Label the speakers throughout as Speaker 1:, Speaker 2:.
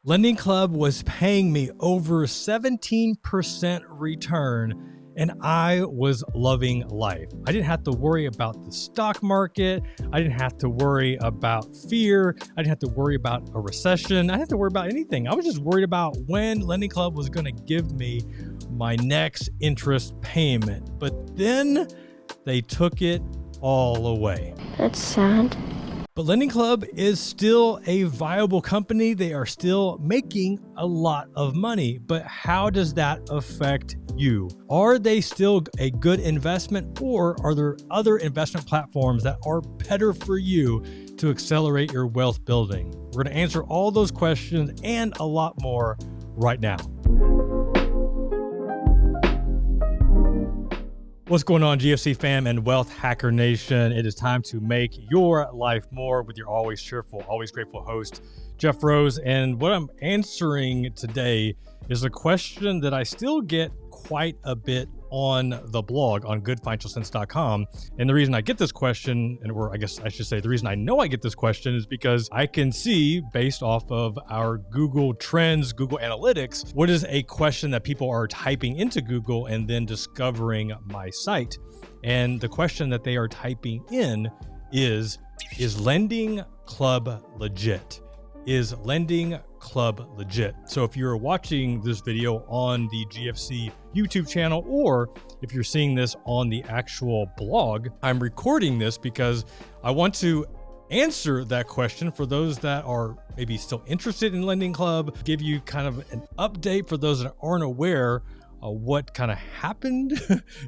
Speaker 1: Lending Club was paying me over 17% return, and I was loving life. I didn't have to worry about the stock market. I didn't have to worry about fear. I didn't have to worry about a recession. I didn't have to worry about anything. I was just worried about when Lending Club was going to give me my next interest payment. But then they took it all away.
Speaker 2: That's sad.
Speaker 1: But Lending Club is still a viable company. They are still making a lot of money. But how does that affect you? Are they still a good investment, or are there other investment platforms that are better for you to accelerate your wealth building? We're going to answer all those questions and a lot more right now. What's going on, GFC fam and Wealth Hacker Nation? It is time to make your life more with your always cheerful, always grateful host, Jeff Rose. And what I'm answering today is a question that I still get quite a bit on the blog on goodfinancialsense.com. And the reason I get this question, or I guess I should say the reason I know I get this question, is because I can see, based off of our Google Trends, Google Analytics, what is a question that people are typing into Google and then discovering my site. And the question that they are typing in is Lending Club legit? Is Lending Club legit? So if you're watching this video on the GFC YouTube channel, or if you're seeing this on the actual blog, I'm recording this because I want to answer that question for those that are maybe still interested in Lending Club, give you kind of an update for those that aren't aware of what kind of happened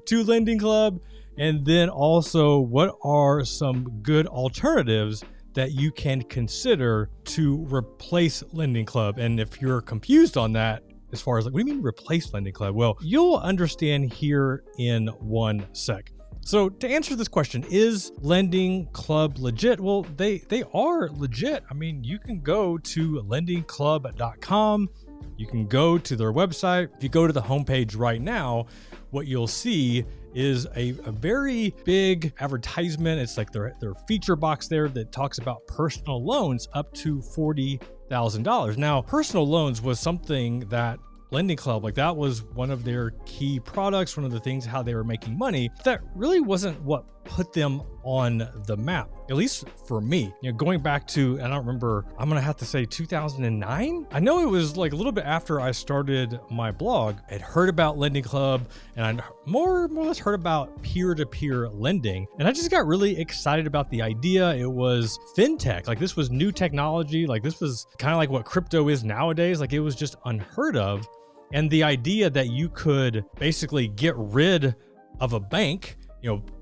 Speaker 1: to Lending Club, and then also what are some good alternatives that you can consider to replace Lending Club. And if you're confused on that, as far as like, what do you mean replace Lending Club? Well, you'll understand here in one sec. So to answer this question, is Lending Club legit? Well, they are legit. I mean, you can go to lendingclub.com. You can go to their website. If you go to the homepage right now, what you'll see is a very big advertisement. It's like their feature box there that talks about personal loans up to $40,000. Now, personal loans was something that Lending Club, like that was one of their key products, one of the things how they were making money. That really wasn't what put them on the map, at least for me. You know, going back to, I don't remember, I'm gonna have to say 2009. I know it was like a little bit after I started my blog. I'd heard about Lending Club, and I more or less heard about peer-to-peer lending, and I just got really excited about the idea. It was fintech, like this was new technology, like this was kind of like what crypto is nowadays. Like it was just unheard of. And the idea that you could basically get rid of a bank,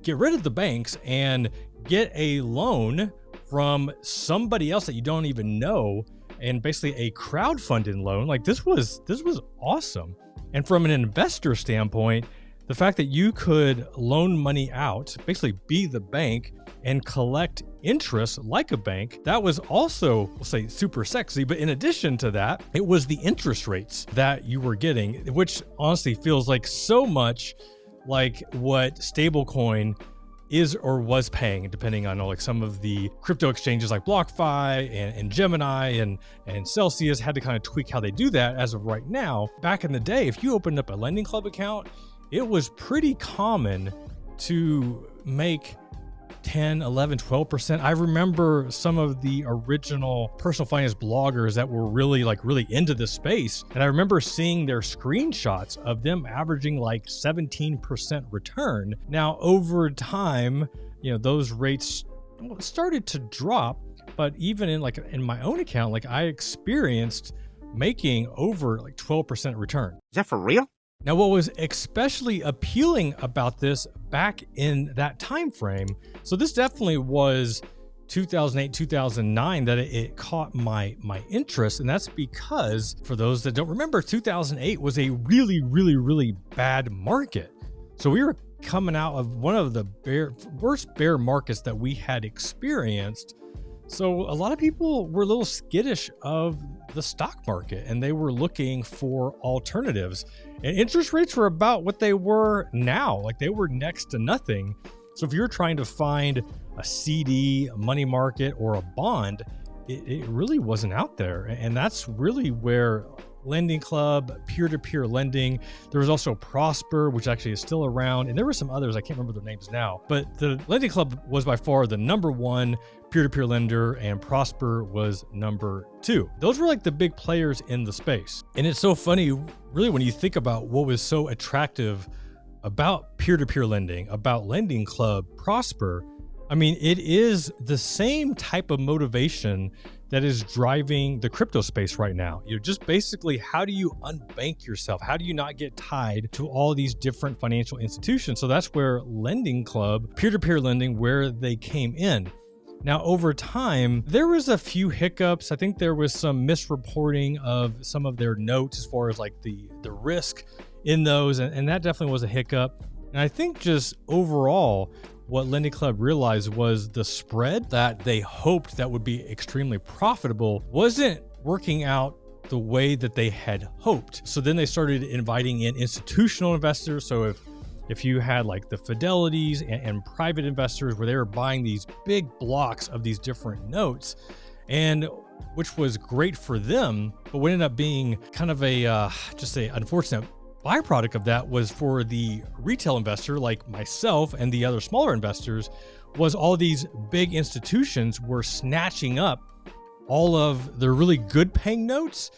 Speaker 1: get rid of the banks and get a loan from somebody else that you don't even know, and basically a crowdfunding loan, like this was awesome. And from an investor standpoint, the fact that you could loan money out, basically be the bank and collect interest like a bank, that was also, we'll say, super sexy. But in addition to that, it was the interest rates that you were getting, which honestly feels like so much like what stablecoin is or was paying, depending on like some of the crypto exchanges like BlockFi and Gemini and Celsius had to kind of tweak how they do that as of right now. Back in the day, if you opened up a Lending Club account, it was pretty common to make 10, 11, 12%. I remember some of the original personal finance bloggers that were really into this space. And I remember seeing their screenshots of them averaging like 17% return. Now, over time, those rates started to drop, but even in my own account, like I experienced making over like 12% return.
Speaker 3: Is that for real?
Speaker 1: Now, what was especially appealing about this back in that time frame, so this definitely was 2008, 2009 that it caught my interest, and that's because, for those that don't remember, 2008 was a really, really, really bad market. So we were coming out of one of the worst bear markets that we had experienced. So a lot of people were a little skittish of the stock market, and they were looking for alternatives. And interest rates were about what they were now, like they were next to nothing. So if you're trying to find a CD, a money market, or a bond, it really wasn't out there. And that's really where Lending Club, peer-to-peer lending. There was also Prosper, which actually is still around. And there were some others, I can't remember their names now. But the Lending Club was by far the #1 peer-to-peer lender, and Prosper was #2. Those were like the big players in the space. And it's so funny, really, when you think about what was so attractive about peer-to-peer lending, about Lending Club, Prosper. I mean, it is the same type of motivation that is driving the crypto space right now. You know, just basically, how do you unbank yourself? How do you not get tied to all these different financial institutions? So that's where Lending Club, peer-to-peer lending, where they came in. Now, over time, there was a few hiccups. I think there was some misreporting of some of their notes as far as like the risk in those, and that definitely was a hiccup. And I think just overall, what Lending Club realized was the spread that they hoped that would be extremely profitable wasn't working out the way that they had hoped. So then they started inviting in institutional investors. So if you had like the Fidelities and private investors where they were buying these big blocks of these different notes, and which was great for them, but what ended up being kind of a just a unfortunate byproduct of that was for the retail investor like myself and the other smaller investors, was all these big institutions were snatching up all of the really good paying notes,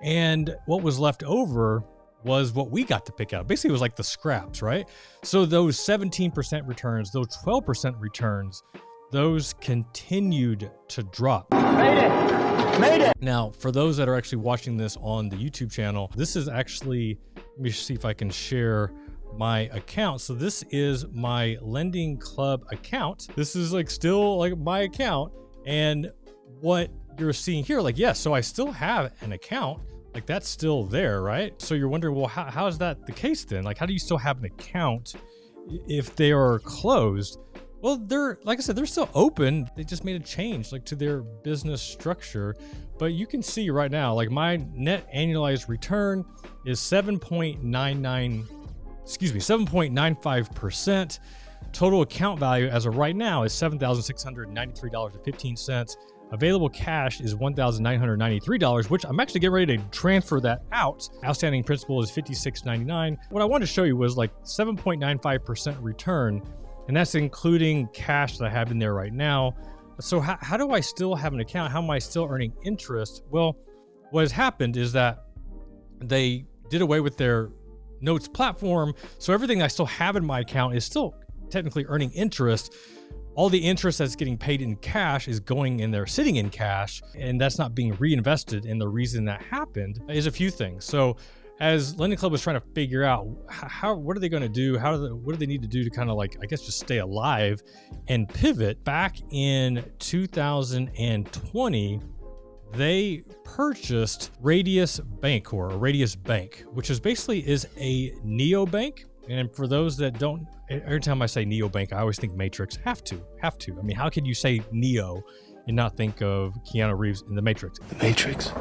Speaker 1: and what was left over was what we got to pick out. Basically, it was like the scraps, right? So those 17% returns, those 12% returns, those continued to drop. Made it. Now, for those that are actually watching this on the YouTube channel, this is actually, let me see if I can share my account. So this is my Lending Club account. This is like still like my account. And what you're seeing here, like, yes, so I still have an account. Like that's still there, right? So you're wondering, well, how is that the case then? Like, how do you still have an account if they are closed? Well, they're, like I said, they're still open. They just made a change like to their business structure. But you can see right now, like my net annualized return is 7.95%. Total account value as of right now is $7,693.15. Available cash is $1,993, which I'm actually getting ready to transfer that out. Outstanding principal is $56.99. What I wanted to show you was like 7.95% return, and that's including cash that I have in there right now. So how do I still have an account? How am I still earning interest? Well, what has happened is that they did away with their notes platform. So everything I still have in my account is still technically earning interest. All the interest that's getting paid in cash is going in there, sitting in cash, and that's not being reinvested. And the reason that happened is a few things. So as Lending Club was trying to figure out what are they going to do? What do they need to do to kind of like, I guess, just stay alive and pivot? Back in 2020, they purchased Radius Bank, or Radius Bank, which is basically a neobank. And for those that don't, every time I say neobank, I always think Matrix. Have to. I mean, how can you say Neo and not think of Keanu Reeves in The Matrix?
Speaker 2: The Matrix.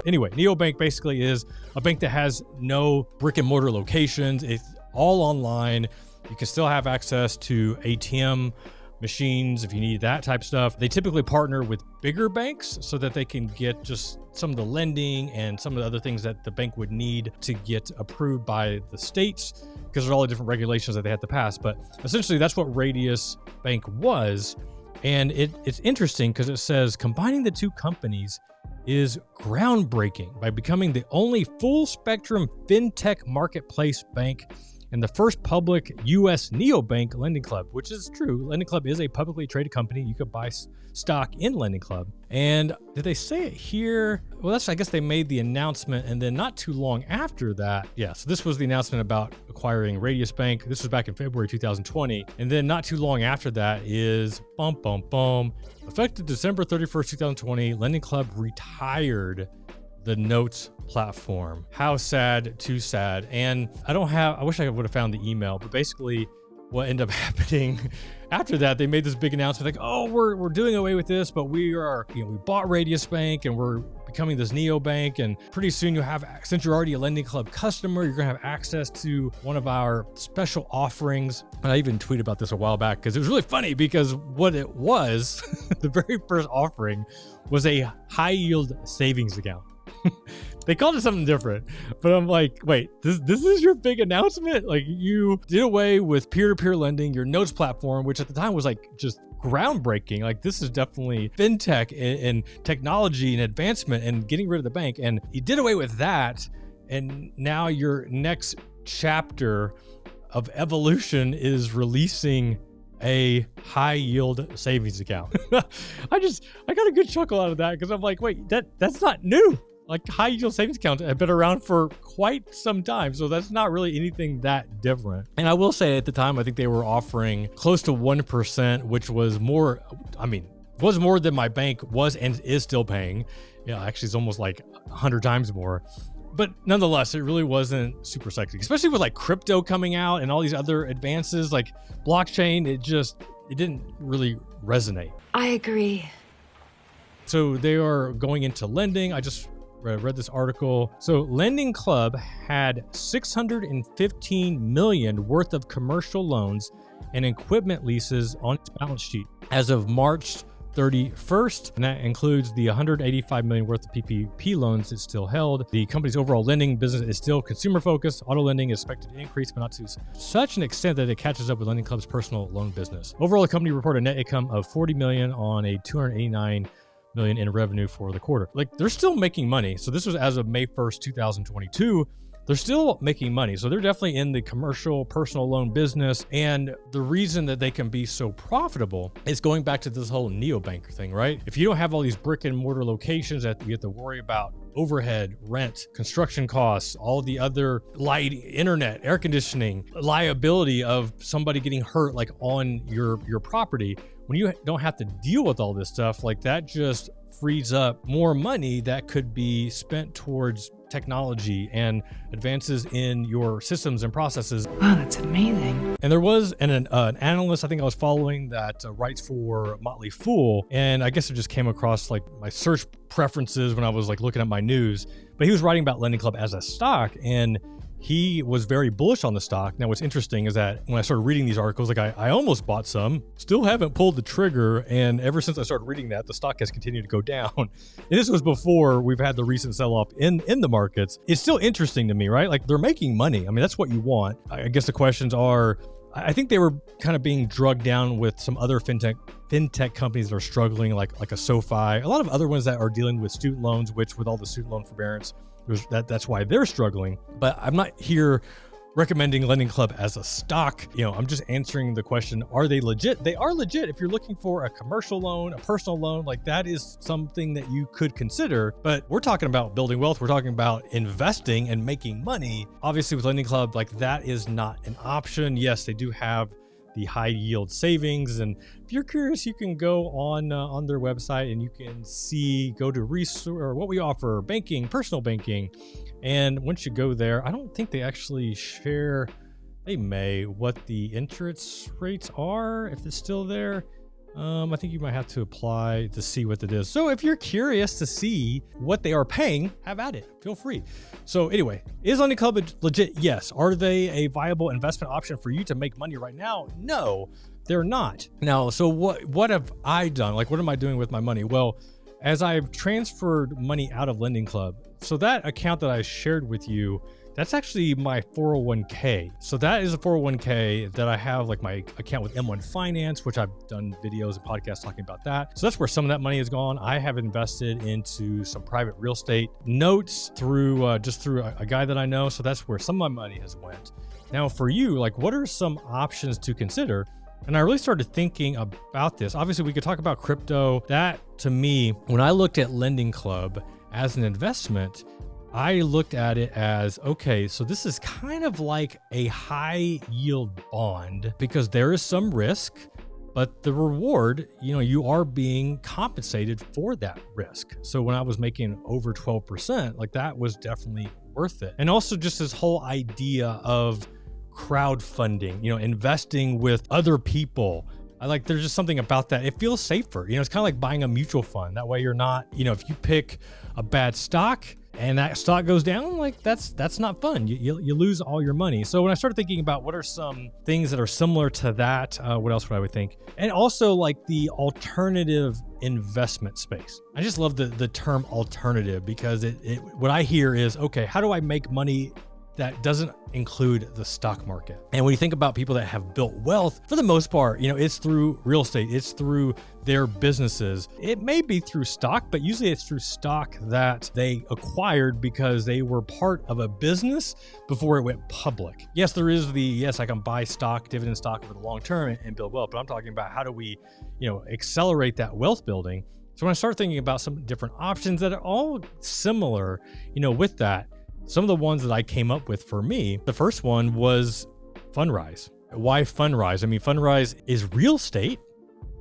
Speaker 1: Anyway, neobank basically is a bank that has no brick and mortar locations. It's all online. You can still have access to ATM machines if you need that type of stuff. They typically partner with bigger banks so that they can get just some of the lending and some of the other things that the bank would need to get approved by the states, because there's all the different regulations that they have to pass. But essentially that's what Radius Bank was. And it's interesting because it says combining the two companies is groundbreaking by becoming the only full spectrum fintech marketplace bank and the first public U.S. neobank Lending Club, which is true. Lending Club is a publicly traded company. You could buy stock in Lending Club. And did they say it here? Well, I guess they made the announcement, and then not too long after that, so this was the announcement about acquiring Radius Bank. This was back in February 2020. And then not too long after that is effective December 31st, 2020, Lending Club retired the notes platform. How sad, too sad. And I wish I would have found the email, but basically what ended up happening after that, they made this big announcement like, oh, we're doing away with this, but we bought Radius Bank and we're becoming this neobank. And pretty soon you have, since you're already a Lending Club customer, you're gonna have access to one of our special offerings. And I even tweeted about this a while back because it was really funny, because what it was, the very first offering was a high yield savings account. They called it something different, but I'm like, wait, this is your big announcement? Like, you did away with peer-to-peer lending, your notes platform, which at the time was like just groundbreaking. Like, this is definitely fintech and technology and advancement and getting rid of the bank. And you did away with that. And now your next chapter of evolution is releasing a high yield savings account. I got a good chuckle out of that, because I'm like, wait, that's not new. Like, high yield savings accounts have been around for quite some time. So that's not really anything that different. And I will say, at the time, I think they were offering close to 1%, which was more, was more than my bank was and is still paying. Yeah, actually it's almost like 100 times more. But nonetheless, it really wasn't super sexy, especially with like crypto coming out and all these other advances like blockchain. It didn't really resonate.
Speaker 2: I agree.
Speaker 1: So they are going into lending. I just read this article. So Lending Club had $615 million worth of commercial loans and equipment leases on its balance sheet as of March 31st, and that includes the $185 million worth of PPP loans it still held. The company's overall lending business is still consumer focused. Auto lending is expected to increase, but not to such an extent that it catches up with Lending Club's personal loan business. Overall, the company reported a net income of $40 million on a $289 million in revenue for the quarter. Like, they're still making money. So this was as of May 1st, 2022. They're still making money. So they're definitely in the commercial personal loan business. And the reason that they can be so profitable is going back to this whole neobanker thing, right? If you don't have all these brick and mortar locations that you have to worry about overhead, rent, construction costs, all the other light, internet, air conditioning, liability of somebody getting hurt like on your property, when you don't have to deal with all this stuff, like that just frees up more money that could be spent towards technology and advances in your systems and processes.
Speaker 2: Wow, that's amazing.
Speaker 1: And there was an analyst I think I was following that writes for Motley Fool, and I guess it just came across like my search preferences when I was like looking at my news, but he was writing about Lending Club as a stock, and he was very bullish on the stock. Now, what's interesting is that when I started reading these articles, like I almost bought some, still haven't pulled the trigger. And ever since I started reading that, the stock has continued to go down. And this was before we've had the recent sell-off in the markets. It's still interesting to me, right? Like, they're making money. I mean, that's what you want. I guess the questions are, I think they were kind of being drugged down with some other fintech companies that are struggling, like a SoFi, a lot of other ones that are dealing with student loans, which with all the student loan forbearance, that's why they're struggling. But I'm not here recommending Lending Club as a stock. I'm just answering the question, are they legit? They are legit. If you're looking for a commercial loan, a personal loan, like that is something that you could consider. But we're talking about building wealth. We're talking about investing and making money. Obviously with Lending Club, like that is not an option. Yes, they do have the high yield savings. And if you're curious, you can go on their website and you can go to or what we offer, banking, personal banking. And once you go there, I don't think they actually share, they may, what the interest rates are, if it's still there. I think you might have to apply to see what it is. So if you're curious to see what they are paying, have at it. Feel free. So anyway, is Lending Club legit? Yes. Are they a viable investment option for you to make money right now? No, they're not. Now, so what have I done? Like, what am I doing with my money? Well, as I've transferred money out of Lending Club, so that account that I shared with you, that's actually my 401k. So that is a 401k that I have, like my account with M1 Finance, which I've done videos and podcasts talking about that. So that's where some of that money has gone. I have invested into some private real estate notes through a guy that I know. So that's where some of my money has went. Now for you, like, what are some options to consider? And I really started thinking about this. Obviously we could talk about crypto. That to me, when I looked at Lending Club as an investment, I looked at it as, okay, so this is kind of like a high yield bond because there is some risk, but the reward, you are being compensated for that risk. So when I was making over 12%, like that was definitely worth it. And also just this whole idea of crowdfunding, investing with other people. there's just something about that. It feels safer. It's kind of like buying a mutual fund. That way you're not, if you pick a bad stock and that stock goes down, that's not fun. You lose all your money. So when I started thinking about what are some things that are similar to that, what else would I would think? And also like the alternative investment space. I just love the term alternative because what I hear is, okay, how do I make money that doesn't include the stock market? And when you think about people that have built wealth, for the most part, it's through real estate, it's through their businesses. It may be through stock, but usually it's through stock that they acquired because they were part of a business before it went public. Yes, there is yes, I can buy stock, dividend stock over the long term and build wealth, but I'm talking about how do we, accelerate that wealth building. So when I start thinking about some different options that are all similar, with that, some of the ones that I came up with for me, the first one was Fundrise. Why Fundrise? Fundrise is real estate.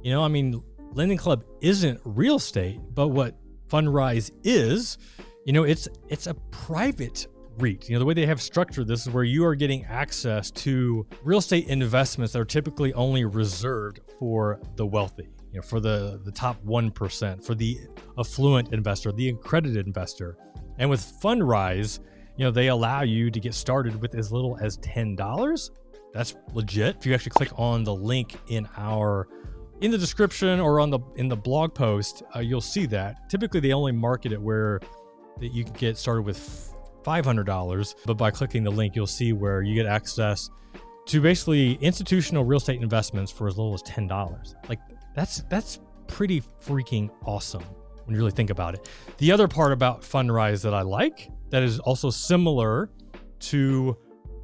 Speaker 1: Lending Club isn't real estate, but what Fundrise is, it's a private REIT. The way they have structured this is where you are getting access to real estate investments that are typically only reserved for the wealthy, for the top 1%, for the affluent investor, the accredited investor. And with Fundrise, they allow you to get started with as little as $10. That's legit. If you actually click on the link in the description or in the blog post, you'll see that. Typically, they only market it where that you can get started with $500, but by clicking the link, you'll see where you get access to basically institutional real estate investments for as little as $10. That's pretty freaking awesome when you really think about it. The other part about Fundrise that I like, that is also similar to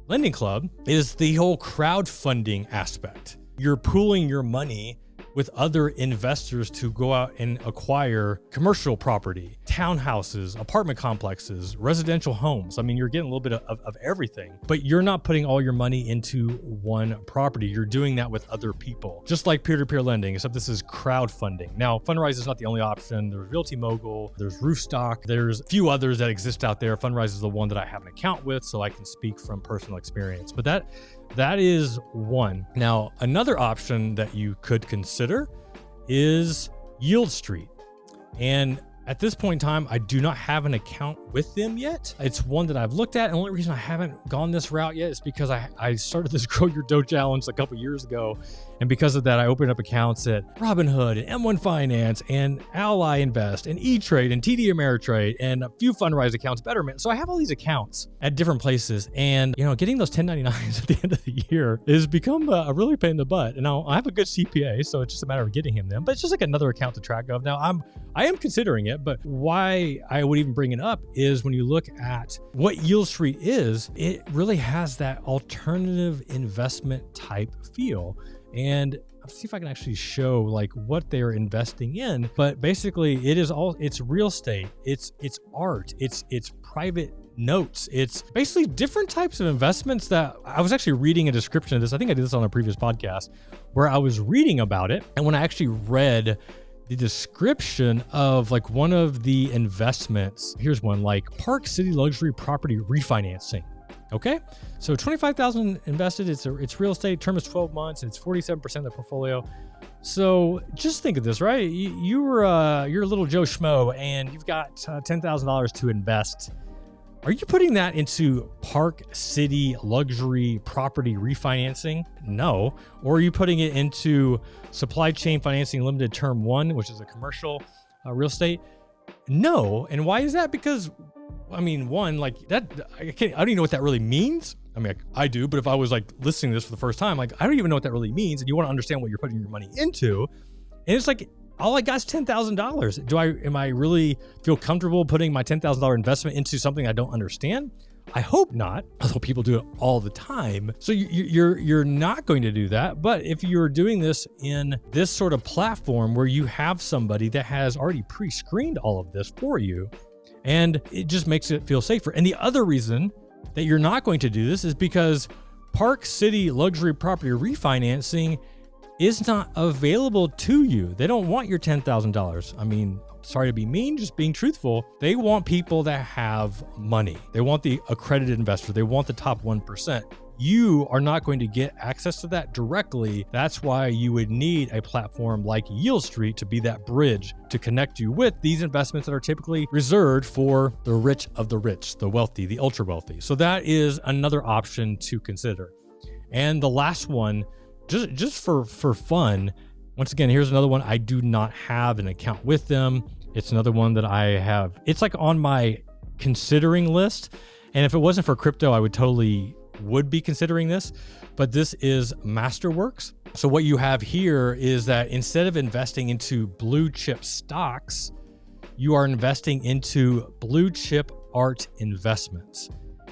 Speaker 1: Lending Club, is the whole crowdfunding aspect. You're pooling your money with other investors to go out and acquire commercial property, townhouses, apartment complexes, residential homes. You're getting a little bit of everything, but you're not putting all your money into one property. You're doing that with other people, just like peer-to-peer lending, except this is crowdfunding. Now, Fundrise is not the only option. There's Realty Mogul, there's Roofstock, there's a few others that exist out there. Fundrise is the one that I have an account with, so I can speak from personal experience, but that is one. Now, another option that you could consider is YieldStreet. And at this point in time, I do not have an account with them yet. It's one that I've looked at. And the only reason I haven't gone this route yet is because I started this Grow Your Dough Challenge a couple years ago. And because of that, I opened up accounts at Robinhood and M1 Finance and Ally Invest and E-Trade and TD Ameritrade and a few Fundrise accounts, Betterment. So I have all these accounts at different places. And, getting those 1099s at the end of the year has become a really pain in the butt. And I have a good CPA, so it's just a matter of getting him them. But it's just like another account to track of. Now, I am considering it, but why I would even bring it up is when you look at what YieldStreet is, it really has that alternative investment type feel. And I'll see if I can actually show what they're investing in. But basically it's real estate, it's art, it's private notes. It's basically different types of investments that I was actually reading a description of this. I think I did this on a previous podcast where I was reading about it. And when I actually read the description of one of the investments, here's one, Park City Luxury Property Refinancing. Okay, so $25,000 invested. It's real estate. Term is 12 months. And it's 47% of the portfolio. So just think of this, right? You're a little Joe Schmo, and you've got $10,000 to invest. Are you putting that into Park City Luxury Property Refinancing? No. Or are you putting it into Supply Chain Financing Limited Term 1, which is a commercial real estate? No. And why is that? Because one, that, I don't even know what that really means. I do, but if I was listening to this for the first time, I don't even know what that really means. And you want to understand what you're putting your money into. And it's all I got is $10,000. Am I really feel comfortable putting my $10,000 investment into something I don't understand? I hope not, although people do it all the time. So you're not going to do that. But if you're doing this in this sort of platform where you have somebody that has already pre-screened all of this for you, and it just makes it feel safer. And the other reason that you're not going to do this is because Park City Luxury Property Refinancing is not available to you. They don't want your $10,000. Sorry to be mean, just being truthful. They want people that have money. They want the accredited investor. They want the top 1%. you are not going to get access to that directly. That's why you would need a platform like YieldStreet to be that bridge to connect you with these investments that are typically reserved for the rich of the rich, the wealthy, the ultra wealthy. So that is another option to consider. And the last one, just for fun, once again, here's another one. I do not have an account with them. It's another one that I have. It's like on my considering list. And if it wasn't for crypto, I would be considering this, but this is Masterworks. So what you have here is that instead of investing into blue chip stocks, you are investing into blue chip art investments.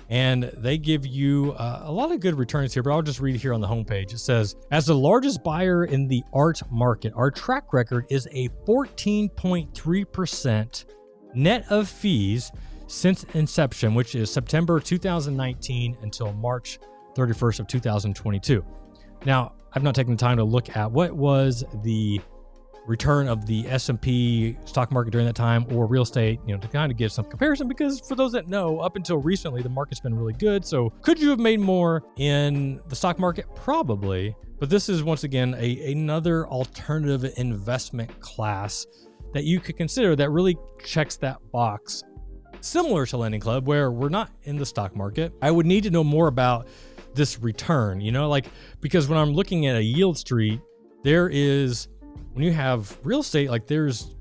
Speaker 1: And they give you a lot of good returns here, but I'll just read it here on the homepage. It says, as the largest buyer in the art market, our track record is a 14.3% net of fees since inception, which is September 2019 until March 31st of 2022. Now, I've not taken the time to look at what was the return of the S&P stock market during that time, or real estate, to kind of get some comparison, because for those that know, up until recently, the market's been really good. So could you have made more in the stock market? Probably. But this is, once again, another alternative investment class that you could consider that really checks that box. Similar to Lending Club, where we're not in the stock market, I would need to know more about this return, because when I'm looking at a YieldStreet, there is, when you have real estate, like there's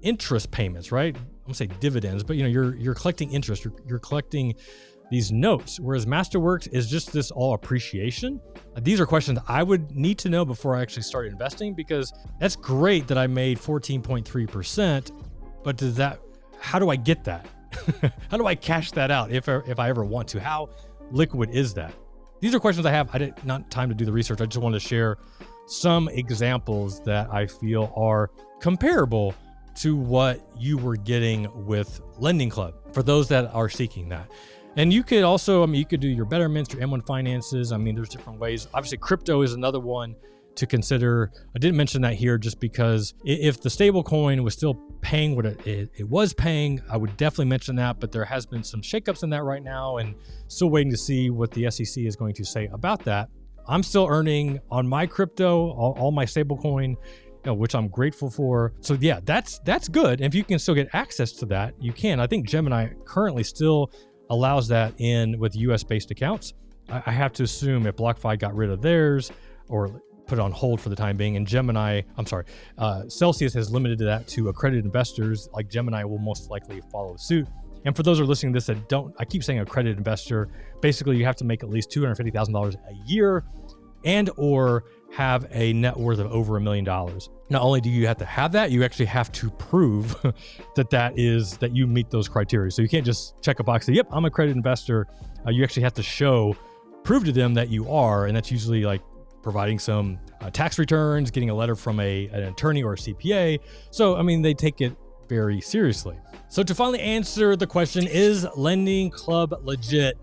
Speaker 1: interest payments, right? I'm gonna say dividends, but you're collecting interest, you're collecting these notes, whereas Masterworks is just this all appreciation. These are questions I would need to know before I actually started investing, because that's great that I made 14.3%, but how do I get that? How do I cash that out if I ever want to? How liquid is that? These are questions I have. I didn't not time to do the research. I just wanted to share some examples that I feel are comparable to what you were getting with Lending Club for those that are seeking that. And you could also, you could do your Betterments, your M1 finances. There's different ways. Obviously, crypto is another one to consider. I didn't mention that here just because if the stable coin was still paying what it was paying, I would definitely mention that, but there has been some shakeups in that right now, and still waiting to see what the SEC is going to say about that. I'm still earning on my crypto, all my stable coin, which I'm grateful for. So yeah, that's good. And if you can still get access to that, you can. I think Gemini currently still allows that in with US based accounts. I have to assume if BlockFi got rid of theirs or put it on hold for the time being, and Celsius has limited that to accredited investors, like Gemini will most likely follow suit. And for those who are listening to this that don't, I keep saying accredited investor, basically you have to make at least $250,000 a year and or have a net worth of over $1 million. Not only do you have to have that, you actually have to prove that you meet those criteria. So you can't just check a box and say, yep, I'm an accredited investor. You actually have to prove to them that you are, and that's usually like providing some tax returns, getting a letter from an attorney or a CPA. So, they take it very seriously. So to finally answer the question, is Lending Club legit?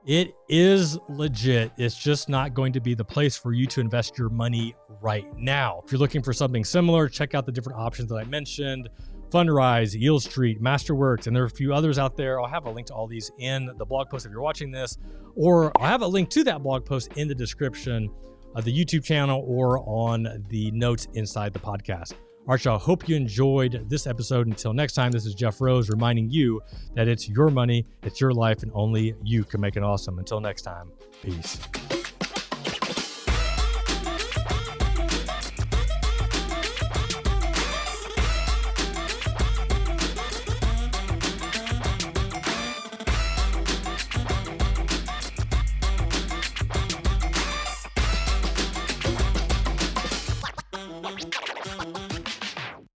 Speaker 1: It is legit. It's just not going to be the place for you to invest your money right now. If you're looking for something similar, check out the different options that I mentioned: Fundrise, YieldStreet, Masterworks, and there are a few others out there. I'll have a link to all these in the blog post if you're watching this, or I'll have a link to that blog post in the description of the YouTube channel or on the notes inside the podcast. All right, y'all, hope you enjoyed this episode. Until next time, this is Jeff Rose reminding you that it's your money, it's your life, and only you can make it awesome. Until next time, peace.